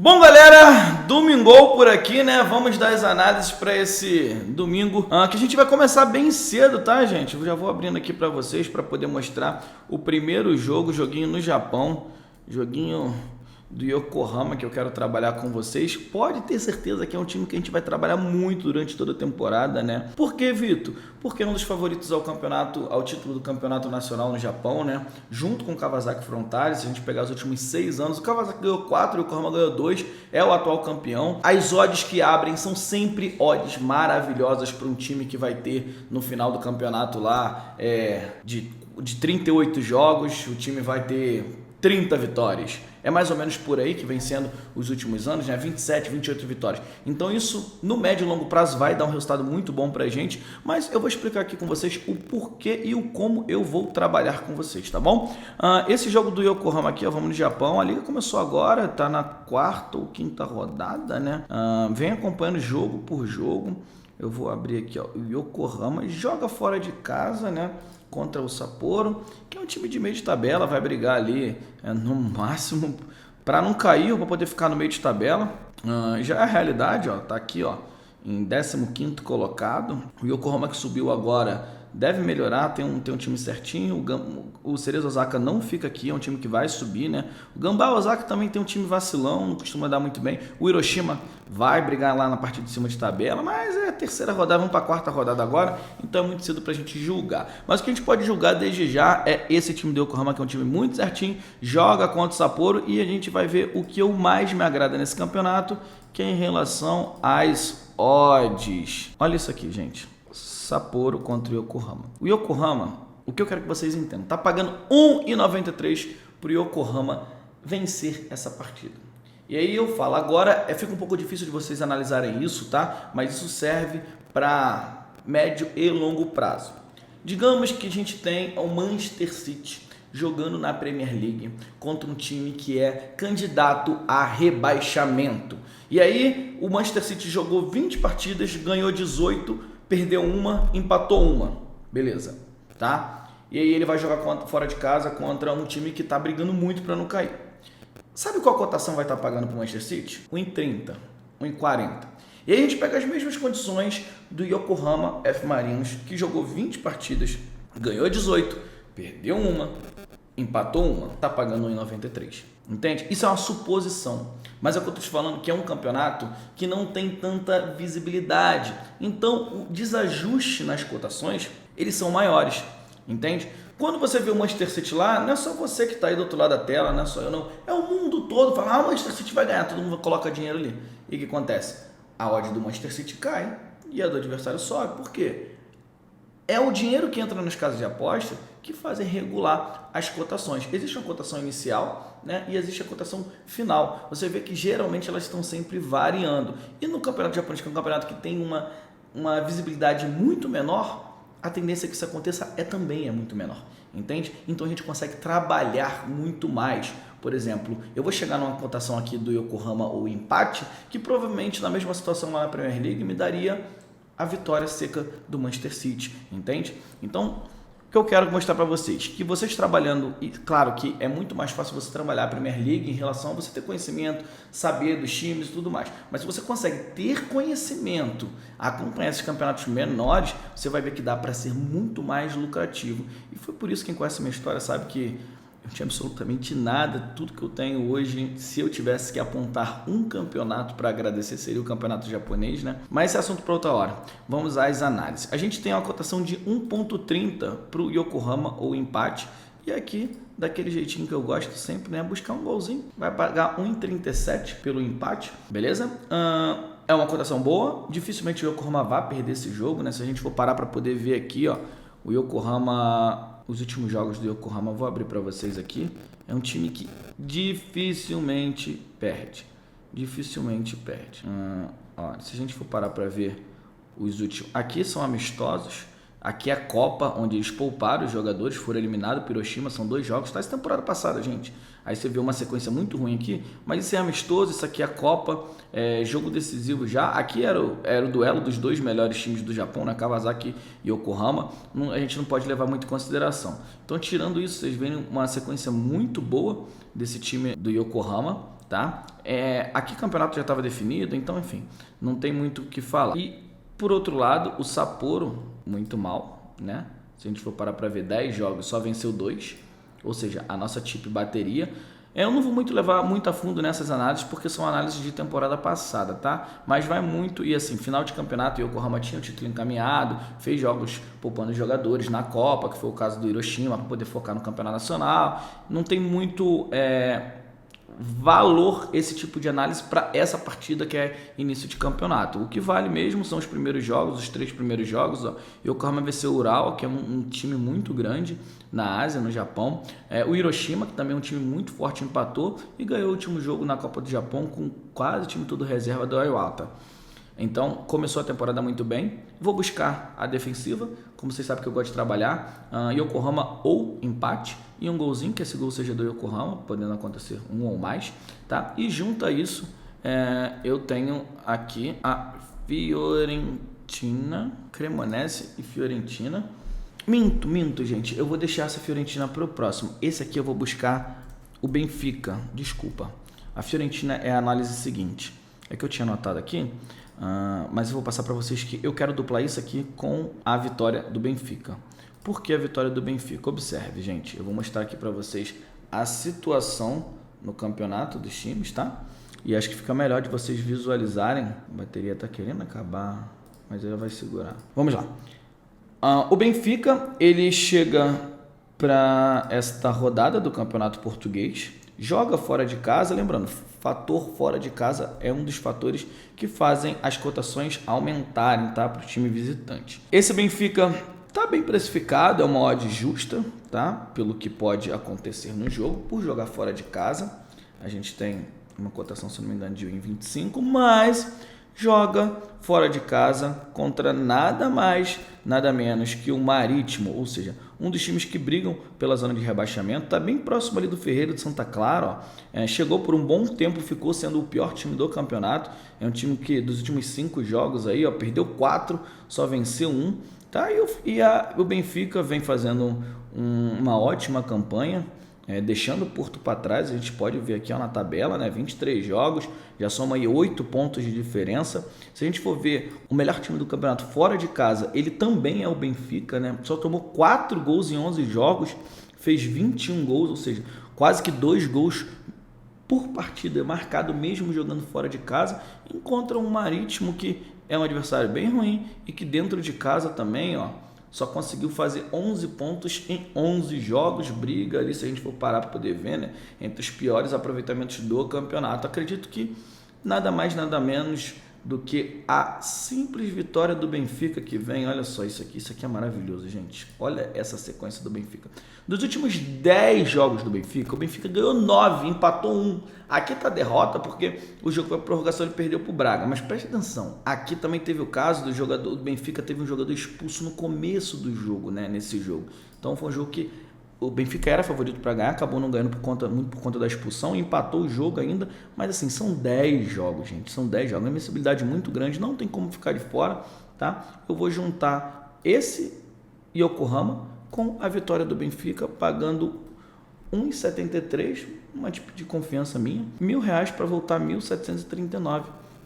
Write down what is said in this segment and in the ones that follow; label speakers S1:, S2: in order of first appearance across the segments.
S1: Bom, galera, domingou por aqui, né? Vamos dar as análises para esse domingo, que a gente vai começar bem cedo, tá, gente? Eu já vou abrindo aqui para vocês para poder mostrar o primeiro joguinho no Japão, joguinho do Yokohama que eu quero trabalhar com vocês. Pode ter certeza que é um time que a gente vai trabalhar muito durante toda a temporada, né? Por que, Vitor? Porque é um dos favoritos ao título do campeonato nacional no Japão, né? Junto com o Kawasaki Frontale. Se a gente pegar os últimos 6 anos, o Kawasaki ganhou 4 e o Yokohama ganhou 2, é o atual campeão. As odds que abrem são sempre odds maravilhosas para um time que vai ter no final do campeonato lá de 38 jogos, o time vai ter 30 vitórias. É mais ou menos por aí que vem sendo os últimos anos, né? 27, 28 vitórias. Então isso, no médio e longo prazo, vai dar um resultado muito bom pra gente, mas eu vou explicar aqui com vocês o porquê e o como eu vou trabalhar com vocês, tá bom? Esse jogo do Yokohama aqui, ó, vamos no Japão, a liga começou agora, tá na 4ª ou 5ª rodada, né? Vem acompanhando jogo por jogo. Eu vou abrir aqui, ó, o Yokohama joga fora de casa, né? Contra o Sapporo, que é um time de meio de tabela, vai brigar ali no máximo para não cair ou para poder ficar no meio de tabela. Já é a realidade, ó, tá aqui, ó, em 15º colocado. O Yokohama que subiu agora deve melhorar, tem um time certinho. O Cerezo Osaka não fica aqui, é um time que vai subir, né? O Gamba Osaka também tem um time vacilão, não costuma dar muito bem. O Hiroshima vai brigar lá na parte de cima de tabela, mas é a 3ª rodada, vamos para a 4ª rodada agora, então é muito cedo para a gente julgar. Mas o que a gente pode julgar desde já é esse time do Yokohama, que é um time muito certinho, joga contra o Sapporo, e a gente vai ver o que mais me agrada nesse campeonato, que é em relação às odds. Olha isso aqui, gente. Sapporo contra o Yokohama. O Yokohama, o que eu quero que vocês entendam, tá pagando 1,93 para o Yokohama vencer essa partida. E aí eu falo, agora fica um pouco difícil de vocês analisarem isso, tá? Mas isso serve para médio e longo prazo. Digamos que a gente tem o Manchester City jogando na Premier League contra um time que é candidato a rebaixamento. E aí o Manchester City jogou 20 partidas, ganhou 18, perdeu uma, empatou uma. Beleza, tá? E aí ele vai jogar fora de casa contra um time que tá brigando muito para não cair. Sabe qual cotação vai estar pagando para o Manchester City? 1,30, 1,40. E aí a gente pega as mesmas condições do Yokohama F Marinos, que jogou 20 partidas, ganhou 18, perdeu uma, empatou uma, tá pagando 1,93. Entende? Isso é uma suposição. Mas é o que eu estou te falando, que é um campeonato que não tem tanta visibilidade. Então, o desajuste nas cotações, eles são maiores. Entende? Quando você vê o Manchester City lá, não é só você que está aí do outro lado da tela, não é só eu não. É o mundo todo. Fala, o Manchester City vai ganhar, todo mundo coloca dinheiro ali. E o que acontece? A odd do Manchester City cai e a do adversário sobe. Por quê? É o dinheiro que entra nas casas de aposta que fazem regular as cotações. Existe uma cotação inicial, né, e existe a cotação final. Você vê que geralmente elas estão sempre variando. E no campeonato japonês, que é um campeonato que tem uma visibilidade muito menor, a tendência que isso aconteça também é muito menor, entende? Então a gente consegue trabalhar muito mais. Por exemplo, eu vou chegar numa cotação aqui do Yokohama ou empate, que provavelmente na mesma situação lá na Premier League me daria a vitória seca do Manchester City, entende? Então, o que eu quero mostrar para vocês, que vocês trabalhando, e claro que é muito mais fácil você trabalhar a Premier League em relação a você ter conhecimento, saber dos times e tudo mais, mas se você consegue ter conhecimento, acompanhar esses campeonatos menores, você vai ver que dá para ser muito mais lucrativo. E foi por isso que quem conhece a minha história sabe que eu não tinha absolutamente nada, tudo que eu tenho hoje. Se eu tivesse que apontar um campeonato para agradecer, seria o campeonato japonês, né? Mas esse é assunto para outra hora. Vamos às análises. A gente tem uma cotação de 1,30 para o Yokohama ou empate. E aqui, daquele jeitinho que eu gosto sempre, né? Buscar um golzinho. Vai pagar 1,37 pelo empate, beleza? É uma cotação boa. Dificilmente o Yokohama vai perder esse jogo, né? Se a gente for parar para poder ver aqui, ó, o Yokohama... Os últimos jogos do Yokohama, vou abrir para vocês aqui. É um time que dificilmente perde. Dificilmente perde. Ó, se a gente for parar para ver os últimos... Aqui são amistosos. Aqui é a Copa, onde eles pouparam os jogadores, foram eliminados por Hiroshima. São 2 jogos. Tá, essa temporada passada, gente. Aí você vê uma sequência muito ruim aqui. Mas isso é amistoso, isso aqui é a Copa. Jogo decisivo já. Aqui era o duelo dos 2 melhores times do Japão, né? Kawasaki e Yokohama. A gente não pode levar muito em consideração. Então, tirando isso, vocês veem uma sequência muito boa desse time do Yokohama. tá? Aqui o campeonato já estava definido, então enfim, não tem muito o que falar. E por outro lado, o Sapporo, muito mal, né? Se a gente for parar para ver 10 jogos, só venceu 2, ou seja, a nossa chip bateria. Eu não vou levar muito a fundo nessas análises, porque são análises de temporada passada, tá? Mas vai muito, e assim, final de campeonato, o Yokohama tinha o título encaminhado, fez jogos poupando jogadores na Copa, que foi o caso do Hiroshima, para poder focar no campeonato nacional. Não tem muito valor esse tipo de análise para essa partida que é início de campeonato. O que vale mesmo são os primeiros jogos, os 3 primeiros jogos. Yokohama venceu o Ural, que é um time muito grande na Ásia, no Japão. O Hiroshima, que também é um time muito forte, empatou e ganhou o último jogo na Copa do Japão com quase o time todo reserva do Iwata. Então, começou a temporada muito bem. Vou buscar a defensiva, como vocês sabem que eu gosto de trabalhar. Yokohama ou empate e um golzinho, que esse gol seja do Yokohama, podendo acontecer um ou mais, tá? E junto a isso, eu tenho aqui a Fiorentina, Cremonese e Fiorentina. Minto, gente. Eu vou deixar essa Fiorentina para o próximo. Esse aqui eu vou buscar o Benfica. Desculpa. A Fiorentina é a análise seguinte. É que eu tinha anotado aqui, mas eu vou passar para vocês que eu quero duplar isso aqui com a vitória do Benfica. Por que a vitória do Benfica? Observe, gente. Eu vou mostrar aqui para vocês a situação no campeonato dos times, tá? E acho que fica melhor de vocês visualizarem. A bateria tá querendo acabar, mas ela vai segurar. Vamos lá. O Benfica, ele chega para esta rodada do Campeonato Português, joga fora de casa, lembrando, fator fora de casa é um dos fatores que fazem as cotações aumentarem, tá, para o time visitante. Esse Benfica está bem precificado, é uma odd justa, tá, pelo que pode acontecer no jogo, por jogar fora de casa. A gente tem uma cotação, se não me engano, de 1,25, mas joga fora de casa contra nada mais, nada menos que o Marítimo, ou seja, um dos times que brigam pela zona de rebaixamento, está bem próximo ali do Ferreira de Santa Clara, chegou por um bom tempo, ficou sendo o pior time do campeonato, é um time que dos últimos 5 jogos aí, perdeu 4, só venceu 1, tá? O Benfica vem fazendo uma ótima campanha, deixando o Porto para trás. A gente pode ver aqui na tabela, né? 23 jogos, já soma aí 8 pontos de diferença. Se a gente for ver o melhor time do campeonato fora de casa, ele também é o Benfica, né? Só tomou 4 gols em 11 jogos, fez 21 gols, ou seja, quase que 2 gols por partida, marcado mesmo jogando fora de casa. Encontra um Marítimo que é um adversário bem ruim e que dentro de casa também, só conseguiu fazer 11 pontos em 11 jogos, briga ali, se a gente for parar para poder ver, né, entre os piores aproveitamentos do campeonato. Acredito que nada mais, nada menos do que a simples vitória do Benfica que vem. Olha só isso aqui é maravilhoso, gente. Olha essa sequência do Benfica. Dos últimos 10 jogos do Benfica, o Benfica ganhou 9, empatou 1. Aqui tá derrota porque o jogo foi a prorrogação, ele perdeu pro Braga. Mas preste atenção, aqui também teve o caso do jogador do Benfica, teve um jogador expulso no começo do jogo, né, nesse jogo. Então foi um jogo que o Benfica era favorito para ganhar, acabou não ganhando muito por conta da expulsão, empatou o jogo ainda, mas assim, são 10 jogos, gente, são 10 jogos, uma invencibilidade muito grande, não tem como ficar de fora, tá? Eu vou juntar esse Yokohama com a vitória do Benfica, pagando 1,73, uma tipo de confiança minha, R$1.000 para voltar 1.739,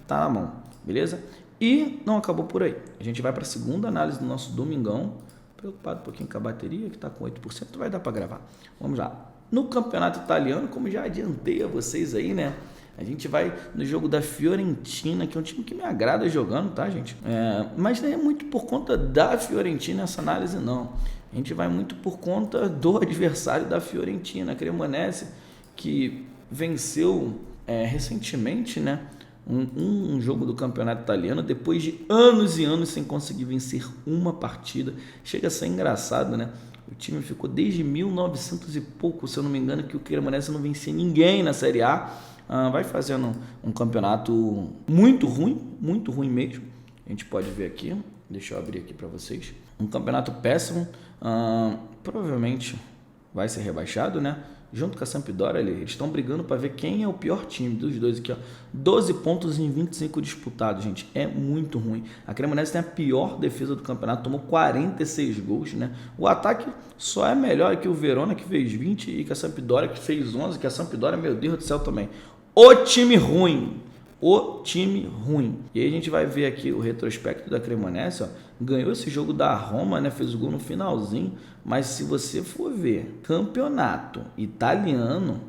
S1: tá na mão, beleza? E não acabou por aí, a gente vai para a segunda análise do nosso domingão. Preocupado um pouquinho com a bateria, que está com 8%, vai dar para gravar. Vamos lá. No campeonato italiano, como já adiantei a vocês aí, né? A gente vai no jogo da Fiorentina, que é um time que me agrada jogando, tá, gente? Mas não é muito por conta da Fiorentina essa análise, não. A gente vai muito por conta do adversário da Fiorentina, a Cremonese, que venceu recentemente, né? Um jogo do campeonato italiano, depois de anos e anos sem conseguir vencer uma partida. Chega a ser engraçado, né? O time ficou desde 1900 e pouco, se eu não me engano, que o Cremonese não vencia ninguém na Série A. Vai fazendo um campeonato muito ruim mesmo. A gente pode ver aqui, deixa eu abrir aqui para vocês. Um campeonato péssimo, provavelmente vai ser rebaixado, né? Junto com a Sampdoria, eles estão brigando para ver quem é o pior time dos dois aqui, 12 pontos em 25 disputados, gente, é muito ruim. A Cremonese tem a pior defesa do campeonato, tomou 46 gols, né? O ataque só é melhor que o Verona, que fez 20, e que a Sampdoria, que fez 11, que a Sampdoria, meu Deus do céu, também. o time ruim. O time ruim. E aí a gente vai ver aqui o retrospecto da Cremonese, ó, ganhou esse jogo da Roma, né? Fez o gol no finalzinho, mas se você for ver campeonato italiano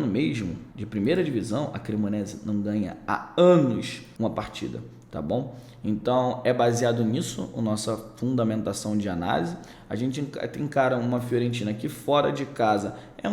S1: mesmo, de primeira divisão, a Cremonese não ganha há anos uma partida, tá bom? Então é baseado nisso a nossa fundamentação de análise. A gente encara uma Fiorentina que fora de casa é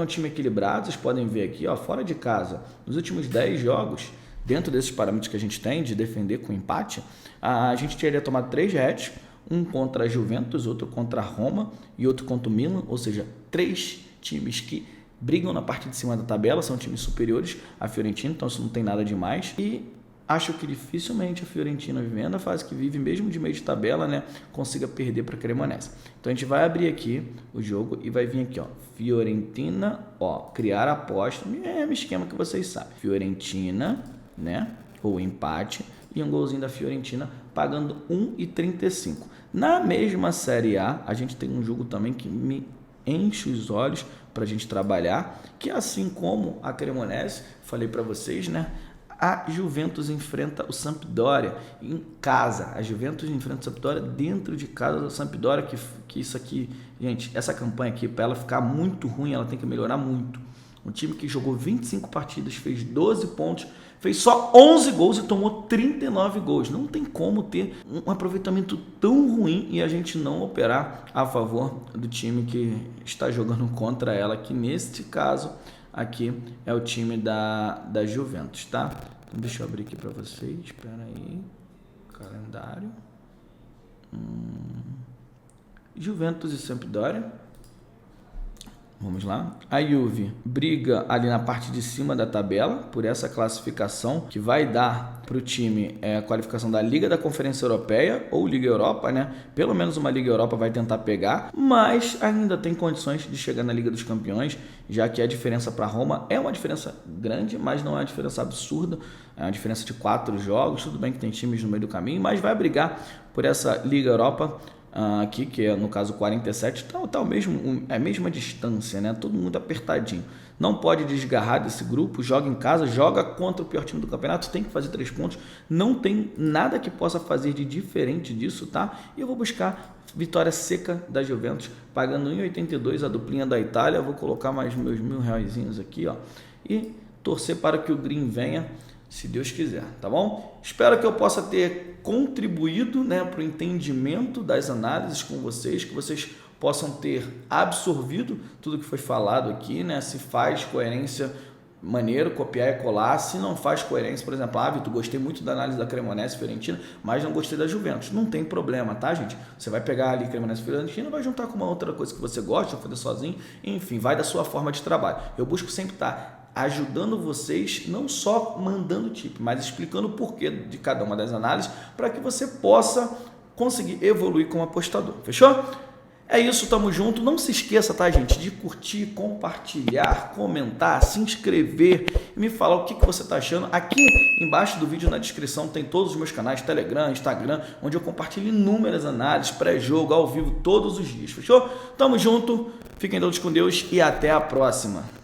S1: um time equilibrado. Vocês podem ver aqui, ó, fora de casa, nos últimos 10 jogos, dentro desses parâmetros que a gente tem de defender com empate, a gente teria tomado 3 hats, um contra a Juventus, outro contra a Roma e outro contra o Milan, ou seja, 3 times que brigam na parte de cima da tabela, são times superiores à Fiorentina, então isso não tem nada demais. E acho que dificilmente a Fiorentina, vivendo a fase que vive, mesmo de meio de tabela, né, consiga perder para a Cremonese. Então a gente vai abrir aqui o jogo e vai vir aqui, ó, Fiorentina, ó, criar aposta, mesmo esquema que vocês sabem. Fiorentina, né, ou empate, e um golzinho da Fiorentina pagando 1,35. Na mesma Série A, a gente tem um jogo também que me enche os olhos para a gente trabalhar, que assim como a Cremonese, falei para vocês, né, a Juventus enfrenta o Sampdoria em casa. A Juventus enfrenta o Sampdoria dentro de casa do Sampdoria, que isso aqui, gente, essa campanha aqui, para ela ficar muito ruim, ela tem que melhorar muito. Um time que jogou 25 partidas, fez 12 pontos, fez só 11 gols e tomou 39 gols. Não tem como ter um aproveitamento tão ruim e a gente não operar a favor do time que está jogando contra ela, que neste caso aqui é o time da Juventus, tá? Então deixa eu abrir aqui para vocês, espera aí, calendário, Juventus e Sampdoria. Vamos lá. A Juve briga ali na parte de cima da tabela por essa classificação que vai dar para o time a qualificação da Liga da Conferência Europeia ou Liga Europa, né? Pelo menos uma Liga Europa vai tentar pegar, mas ainda tem condições de chegar na Liga dos Campeões, já que a diferença para Roma é uma diferença grande, mas não é uma diferença absurda. É uma diferença de 4 jogos. Tudo bem que tem times no meio do caminho, mas vai brigar por essa Liga Europa aqui, que é no caso 47, tá a mesma distância, né? Todo mundo apertadinho. Não pode desgarrar desse grupo, joga em casa, joga contra o pior time do campeonato, tem que fazer 3 pontos. Não tem nada que possa fazer de diferente disso, tá? E eu vou buscar vitória seca da Juventus, pagando 1,82 a duplinha da Itália. Vou colocar mais meus R$1.000 aqui, ó, e torcer para que o Green venha, se Deus quiser, tá bom? Espero que eu possa ter contribuído, né, para o entendimento das análises com vocês, que vocês possam ter absorvido tudo que foi falado aqui, né? Se faz coerência, maneiro, copiar e colar. Se não faz coerência, por exemplo, Vitor, gostei muito da análise da Cremonese Fiorentina, mas não gostei da Juventus. Não tem problema, tá, gente? Você vai pegar ali Cremonese Fiorentina, vai juntar com uma outra coisa que você gosta, fazer sozinho, enfim, vai da sua forma de trabalho. Eu busco sempre estar ajudando vocês, não só mandando tip, mas explicando o porquê de cada uma das análises, para que você possa conseguir evoluir como apostador. Fechou? É isso, tamo junto. Não se esqueça, tá, gente, de curtir, compartilhar, comentar, se inscrever e me falar o que você tá achando. Aqui embaixo do vídeo, na descrição, tem todos os meus canais, Telegram, Instagram, onde eu compartilho inúmeras análises, pré-jogo, ao vivo, todos os dias. Fechou? Tamo junto, fiquem todos com Deus e até a próxima.